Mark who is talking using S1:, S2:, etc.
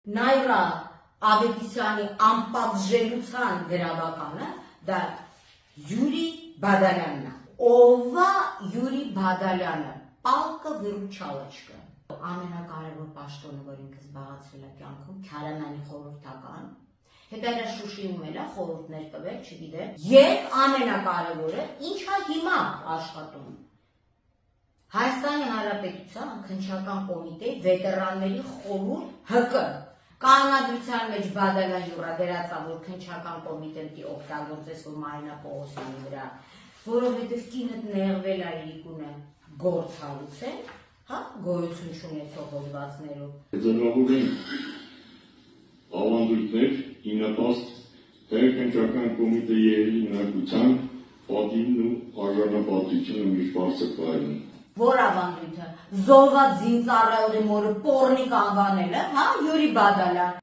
S1: Նայրա Ավետիսյանի անպատժելության գրավականը դա Յուրի Բադալյանն է։ Ովա Յուրի Բադալյանը, պալկը վրուչալочка։ Ամենակարևոր պաշտոնը, որ ինքը զբաղացրել է կյանքում, Քարամյանի խորհրդական, հետո դա Շուշիում էլ է խորհուրդներ տվել, չգիտեմ, եւ ամենակարևորը, ինչա հիմա աշխատում։ Հայաստանի Հանրապետության քննչական կոմիտեի վետերանների խորհուրդ ՀԿ կանոնադրության մեջ Բադալյան յուրա դերացա, որ քննչական կոմիտեն պիտի օգտագործես, որ Մարինա Պողոսյանի վրա, որովհետև կինդ նեղվել է իրիկունը գործ հարուցել, հա, գոյություն չունեցող հոդվածներով։
S2: Ձևավորում են ավանդույթներ, իննապաստ թե քննչական կոմիտեի հիմնարկության պատիվն ու արժանապատվությունը միշտ բարձր կայանում։
S1: Որ ավանդույթը զոհված զինծառայողի մորը պոռնիկ անվանելը, հա, Յուրի Բադալյան։